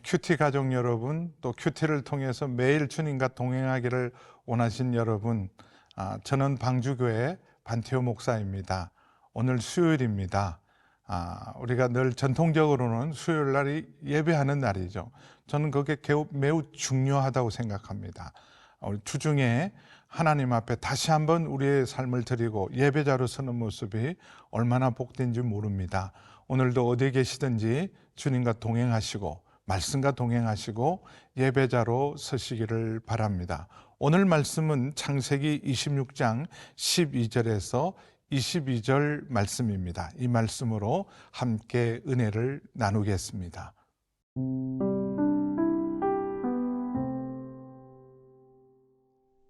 큐티 가족 여러분, 또 큐티를 통해서 매일 주님과 동행하기를 원하신 여러분, 저는 방주교회 반태호 목사입니다. 오늘 수요일입니다. 우리가 늘 전통적으로는 수요일 날이 예배하는 날이죠. 저는 그게 매우 중요하다고 생각합니다. 우리 주중에 하나님 앞에 다시 한번 우리의 삶을 드리고 예배자로 서는 모습이 얼마나 복된지 모릅니다. 오늘도 어디에 계시든지 주님과 동행하시고 말씀과 동행하시고 예배자로 서시기를 바랍니다. 오늘 말씀은 창세기 26장 12절에서 22절 말씀입니다. 이 말씀으로 함께 은혜를 나누겠습니다.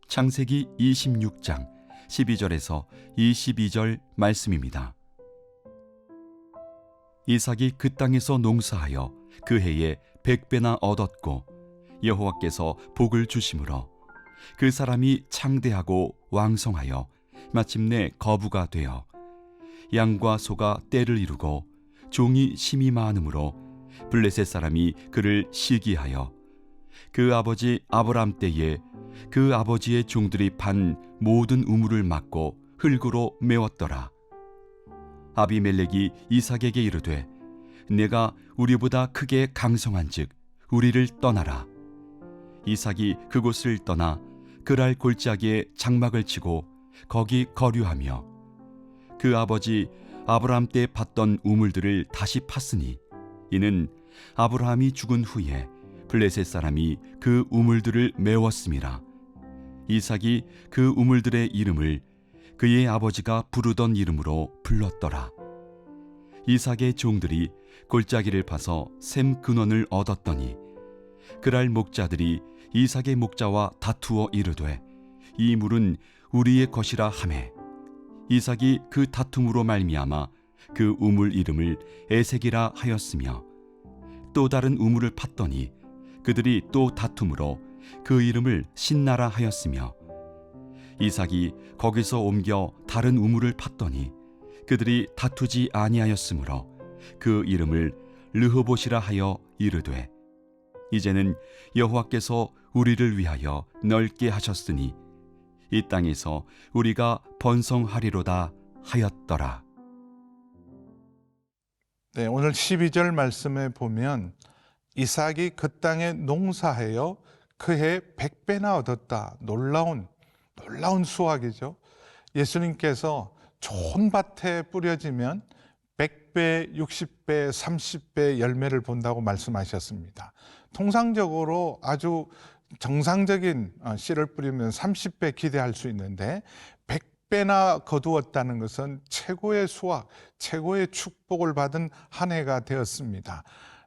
창세기 26장 12절에서 22절 말씀입니다. 이삭이 그 땅에서 농사하여 그 해에 100배나 얻었고 여호와께서 복을 주심으로 그 사람이 창대하고 왕성하여 마침내 거부가 되어 양과 소가 떼를 이루고 종이 심이 많으므로 블레셋 사람이 그를 시기하여 그 아버지 아브람 때에 그 아버지의 종들이 판 모든 우물을 막고 흙으로 메웠더라. 아비멜렉이 이삭에게 이르되 내가 우리보다 크게 강성한즉 우리를 떠나라. 이삭이 그곳을 떠나 그랄 골짜기에 장막을 치고 거기 거류하며 그 아버지 아브라함 때 팠던 우물들을 다시 팠으니 이는 아브라함이 죽은 후에 블레셋 사람이 그 우물들을 메웠음이라. 이삭이 그 우물들의 이름을 그의 아버지가 부르던 이름으로 불렀더라. 이삭의 종들이 골짜기를 파서 샘 근원을 얻었더니 그랄 목자들이 이삭의 목자와 다투어 이르되 이 물은 우리의 것이라 하매 이삭이 그 다툼으로 말미암아 그 우물 이름을 에색이라 하였으며 또 다른 우물을 팠더니 그들이 또 다툼으로 그 이름을 신나라 하였으며 이삭이 거기서 옮겨 다른 우물을 팠더니 그들이 다투지 아니하였으므로 그 이름을 르호봇이라 하여 이르되 이제는 여호와께서 우리를 위하여 넓게 하셨으니 이 땅에서 우리가 번성하리로다 하였더라. 네, 오늘 12절 말씀에 보면 이삭이 그 땅에 농사하여 그해 100배나 얻었다. 놀라운 수확이죠. 예수님께서 좋은 밭에 뿌려지면 100배, 60배, 30배 열매를 본다고 말씀하셨습니다. 통상적으로 아주 정상적인 씨를 뿌리면 30배 기대할 수 있는데 100배나 거두었다는 것은 최고의 수확, 최고의 축복을 받은 한 해가 되었습니다.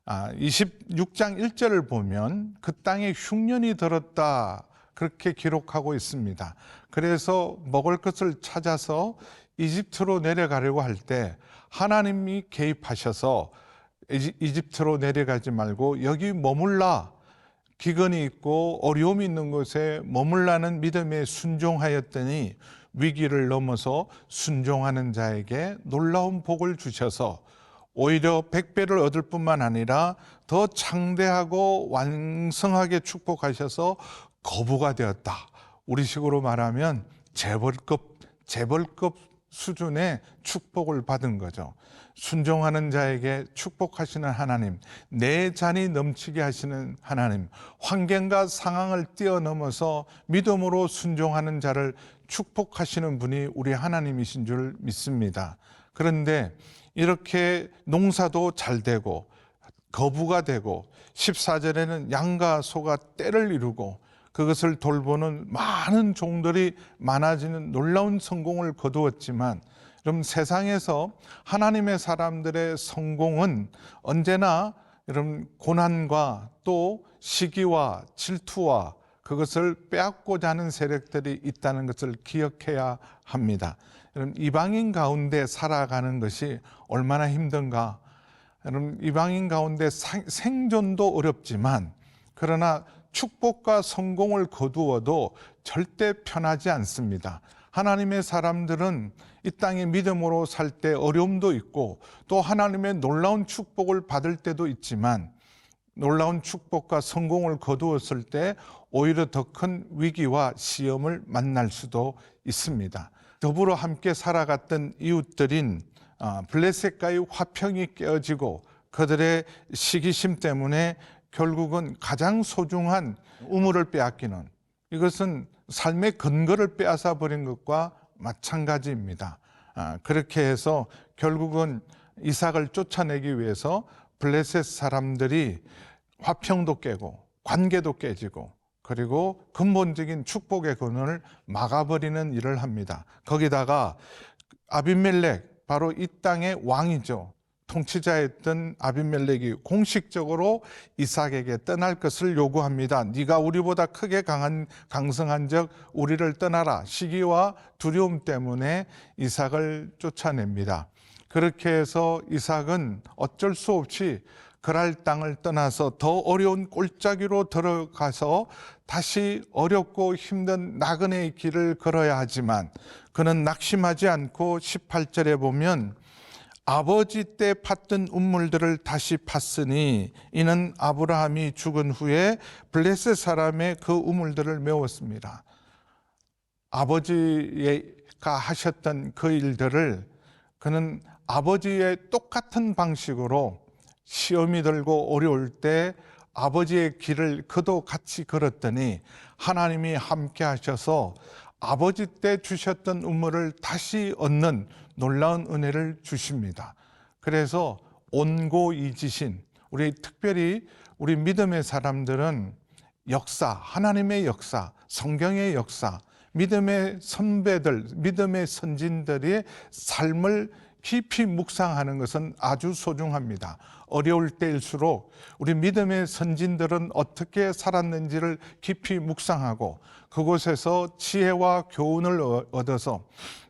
26장 1절을 보면 그 땅에 흉년이 들었다 그렇게 기록하고 있습니다. 그래서 먹을 것을 찾아서 이집트로 내려가려고 할 때 하나님이 개입하셔서 이집트로 내려가지 말고 여기 머물라, 기근이 있고 어려움이 있는 곳에 머물라는 믿음에 순종하였더니 위기를 넘어서 순종하는 자에게 놀라운 복을 주셔서 오히려 100배를 얻을 뿐만 아니라 더 창대하고 왕성하게 축복하셔서 거부가 되었다. 우리식으로 말하면 재벌급 수준의 축복을 받은 거죠. 순종하는 자에게 축복하시는 하나님, 내 잔이 넘치게 하시는 하나님, 환경과 상황을 뛰어넘어서 믿음으로 순종하는 자를 축복하시는 분이 우리 하나님이신 줄 믿습니다. 그런데 이렇게 농사도 잘 되고 거부가 되고 14절에는 양과 소가 떼를 이루고 그것을 돌보는 많은 종들이 많아지는 놀라운 성공을 거두었지만 여러분, 세상에서 하나님의 사람들의 성공은 언제나 여러분 고난과 또 시기와 질투와 그것을 빼앗고자 하는 세력들이 있다는 것을 기억해야 합니다. 여러분, 이방인 가운데 살아가는 것이 얼마나 힘든가. 여러분, 이방인 가운데 생존도 어렵지만 그러나 축복과 성공을 거두어도 절대 편하지 않습니다. 하나님의 사람들은 이 땅에 믿음으로 살 때 어려움도 있고 또 하나님의 놀라운 축복을 받을 때도 있지만 놀라운 축복과 성공을 거두었을 때 오히려 더 큰 위기와 시험을 만날 수도 있습니다. 더불어 함께 살아갔던 이웃들인 블레셋과의 화평이 깨어지고 그들의 시기심 때문에 결국은 가장 소중한 우물을 빼앗기는, 이것은 삶의 근거를 빼앗아 버린 것과 마찬가지입니다. 그렇게 해서 결국은 이삭을 쫓아내기 위해서 블레셋 사람들이 화평도 깨고 관계도 깨지고 그리고 근본적인 축복의 근원을 막아버리는 일을 합니다. 거기다가 아비멜렉, 바로 이 땅의 왕이죠. 통치자였던 아비멜렉이 공식적으로 이삭에게 떠날 것을 요구합니다. 네가 우리보다 크게 강성한 적 우리를 떠나라. 시기와 두려움 때문에 이삭을 쫓아냅니다. 그렇게 해서 이삭은 어쩔 수 없이 그랄 땅을 떠나서 더 어려운 골짜기로 들어가서 다시 어렵고 힘든 나그네의 길을 걸어야 하지만 그는 낙심하지 않고 18절에 보면 아버지 때 팠던 우물들을 다시 팠으니 이는 아브라함이 죽은 후에 블레셋 사람의 그 우물들을 메웠습니다. 아버지가 하셨던 그 일들을 그는 아버지의 똑같은 방식으로 시험이 들고 어려울 때 아버지의 길을 그도 같이 걸었더니 하나님이 함께 하셔서 아버지 때 주셨던 우물을 다시 얻는 놀라운 은혜를 주십니다. 그래서 온고이지신, 특별히 우리 믿음의 사람들은 역사, 하나님의 역사, 성경의 역사, 믿음의 선배들, 믿음의 선진들의 삶을 깊이 묵상하는 것은 아주 소중합니다. 어려울 때일수록 우리 믿음의 선진들은 어떻게 살았는지를 깊이 묵상하고 그곳에서 지혜와 교훈을 얻어서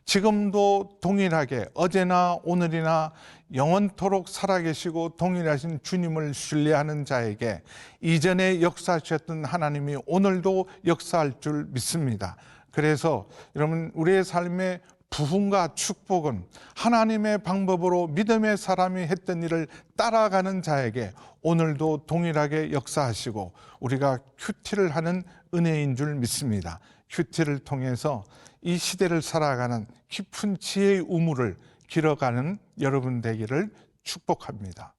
지금도 동일하게 어제나 오늘이나 영원토록 살아계시고 동일하신 주님을 신뢰하는 자에게 이전에 역사하셨던 하나님이 오늘도 역사할 줄 믿습니다. 그래서 여러분, 우리의 삶의 부흥과 축복은 하나님의 방법으로 믿음의 사람이 했던 일을 따라가는 자에게 오늘도 동일하게 역사하시고 우리가 큐티를 하는 은혜인 줄 믿습니다. 큐티를 통해서 이 시대를 살아가는 깊은 지혜의 우물을 길어가는 여러분 되기를 축복합니다.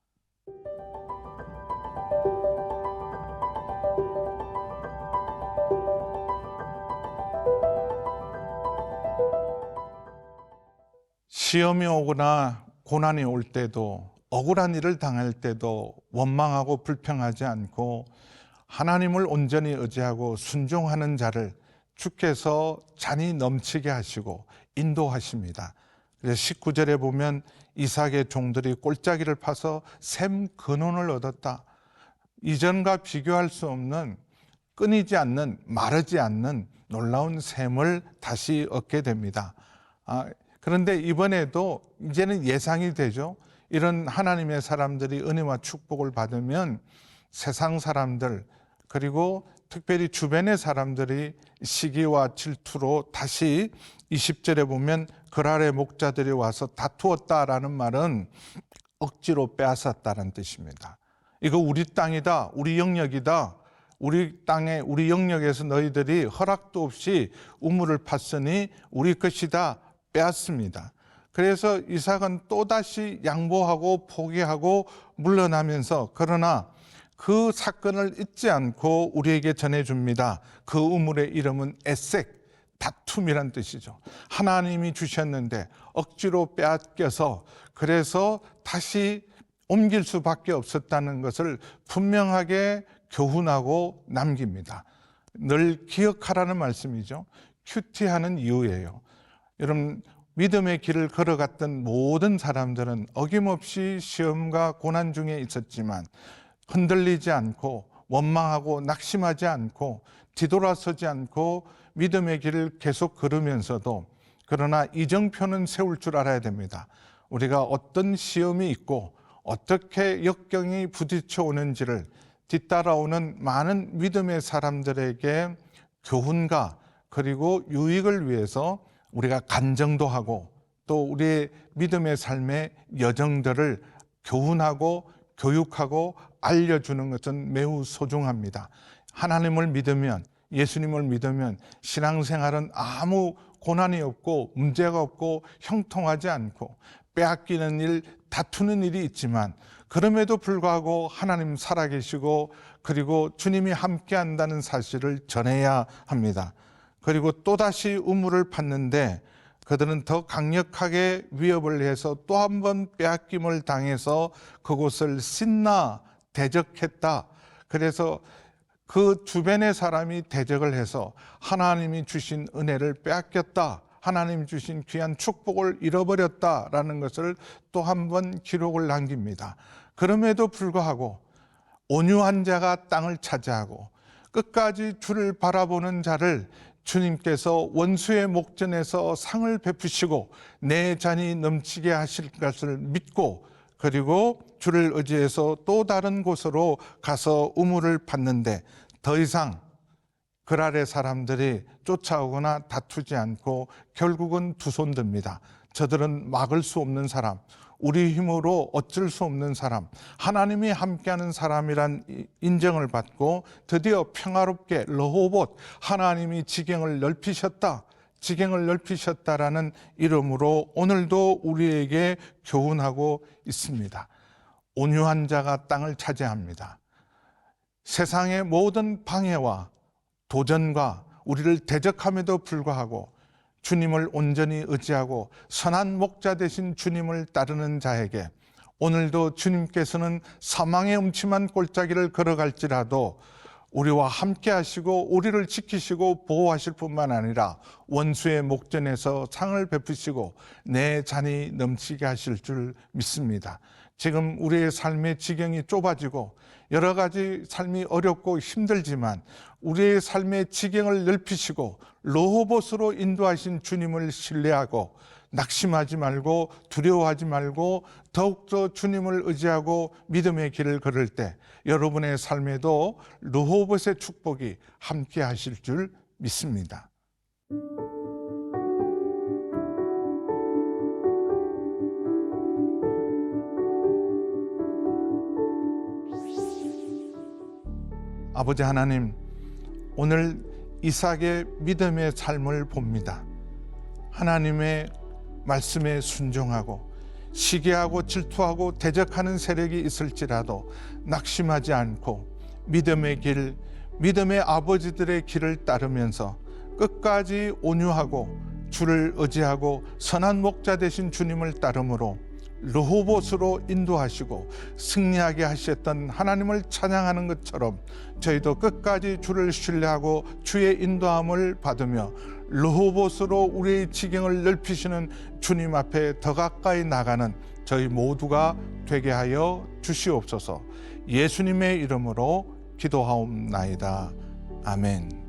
시험이 오거나 고난이 올 때도, 억울한 일을 당할 때도 원망하고 불평하지 않고 하나님을 온전히 의지하고 순종하는 자를 주께서 잔이 넘치게 하시고 인도하십니다. 그래서 19절에 보면 이삭의 종들이 골짜기를 파서 샘 근원을 얻었다. 이전과 비교할 수 없는, 끊이지 않는, 마르지 않는 놀라운 샘을 다시 얻게 됩니다. 그런데 이번에도 이제는 예상이 되죠. 이런 하나님의 사람들이 은혜와 축복을 받으면 세상 사람들, 그리고 특별히 주변의 사람들이 시기와 질투로 다시 20절에 보면 그랄의 목자들이 와서 다투었다라는 말은 억지로 빼앗았다는 뜻입니다. 이거 우리 땅이다, 우리 영역이다, 우리 땅에, 우리 영역에서 너희들이 허락도 없이 우물을 팠으니 우리 것이다, 빼앗습니다. 그래서 이삭은 또다시 양보하고 포기하고 물러나면서, 그러나 그 사건을 잊지 않고 우리에게 전해줍니다. 그 우물의 이름은 에색, 다툼이란 뜻이죠. 하나님이 주셨는데 억지로 빼앗겨서 그래서 다시 옮길 수밖에 없었다는 것을 분명하게 교훈하고 남깁니다. 늘 기억하라는 말씀이죠. 큐티하는 이유예요. 여러분, 믿음의 길을 걸어갔던 모든 사람들은 어김없이 시험과 고난 중에 있었지만 흔들리지 않고 원망하고 낙심하지 않고 뒤돌아서지 않고 믿음의 길을 계속 걸으면서도, 그러나 이정표는 세울 줄 알아야 됩니다. 우리가 어떤 시험이 있고 어떻게 역경이 부딪혀 오는지를 뒤따라오는 많은 믿음의 사람들에게 교훈과 그리고 유익을 위해서 우리가 간증도 하고 또 우리의 믿음의 삶의 여정들을 교훈하고 교육하고 알려주는 것은 매우 소중합니다. 하나님을 믿으면, 예수님을 믿으면 신앙생활은 아무 고난이 없고 문제가 없고 형통하지 않고 빼앗기는 일, 다투는 일이 있지만 그럼에도 불구하고 하나님 살아계시고 그리고 주님이 함께 한다는 사실을 전해야 합니다. 그리고 또다시 우물을 팠는데 그들은 더 강력하게 위협을 해서 또 한 번 빼앗김을 당해서 그곳을 씻나 대적했다. 그래서 그 주변의 사람이 대적을 해서 하나님이 주신 은혜를 빼앗겼다. 하나님 주신 귀한 축복을 잃어버렸다라는 것을 또 한 번 기록을 남깁니다. 그럼에도 불구하고 온유한 자가 땅을 차지하고 끝까지 주를 바라보는 자를 주님께서 원수의 목전에서 상을 베푸시고 내 잔이 넘치게 하실 것을 믿고 그리고 주를 의지해서 또 다른 곳으로 가서 우물을 팠는데 더 이상 그랄의 사람들이 쫓아오거나 다투지 않고 결국은 두 손 듭니다. 저들은 막을 수 없는 사람, 우리 힘으로 어쩔 수 없는 사람, 하나님이 함께하는 사람이란 인정을 받고 드디어 평화롭게 르호봇, 하나님이 지경을 넓히셨다라는 이름으로 오늘도 우리에게 교훈하고 있습니다. 온유한 자가 땅을 차지합니다. 세상의 모든 방해와 도전과 우리를 대적함에도 불구하고 주님을 온전히 의지하고 선한 목자 되신 주님을 따르는 자에게 오늘도 주님께서는 사망의 음침한 골짜기를 걸어갈지라도 우리와 함께 하시고 우리를 지키시고 보호하실 뿐만 아니라 원수의 목전에서 상을 베푸시고 내 잔이 넘치게 하실 줄 믿습니다. 지금 우리의 삶의 지경이 좁아지고 여러 가지 삶이 어렵고 힘들지만 우리의 삶의 지경을 넓히시고 르호봇으로 인도하신 주님을 신뢰하고 낙심하지 말고 두려워하지 말고 더욱더 주님을 의지하고 믿음의 길을 걸을 때 여러분의 삶에도 르호봇의 축복이 함께 하실 줄 믿습니다. 아버지 하나님, 오늘 이삭의 믿음의 삶을 봅니다. 하나님의 말씀에 순종하고 시기하고 질투하고 대적하는 세력이 있을지라도 낙심하지 않고 믿음의 길, 믿음의 아버지들의 길을 따르면서 끝까지 온유하고 주를 의지하고 선한 목자 되신 주님을 따름으로 르호봇으로 인도하시고 승리하게 하셨던 하나님을 찬양하는 것처럼 저희도 끝까지 주를 신뢰하고 주의 인도함을 받으며 르호봇으로 우리의 지경을 넓히시는 주님 앞에 더 가까이 나가는 저희 모두가 되게 하여 주시옵소서. 예수님의 이름으로 기도하옵나이다. 아멘.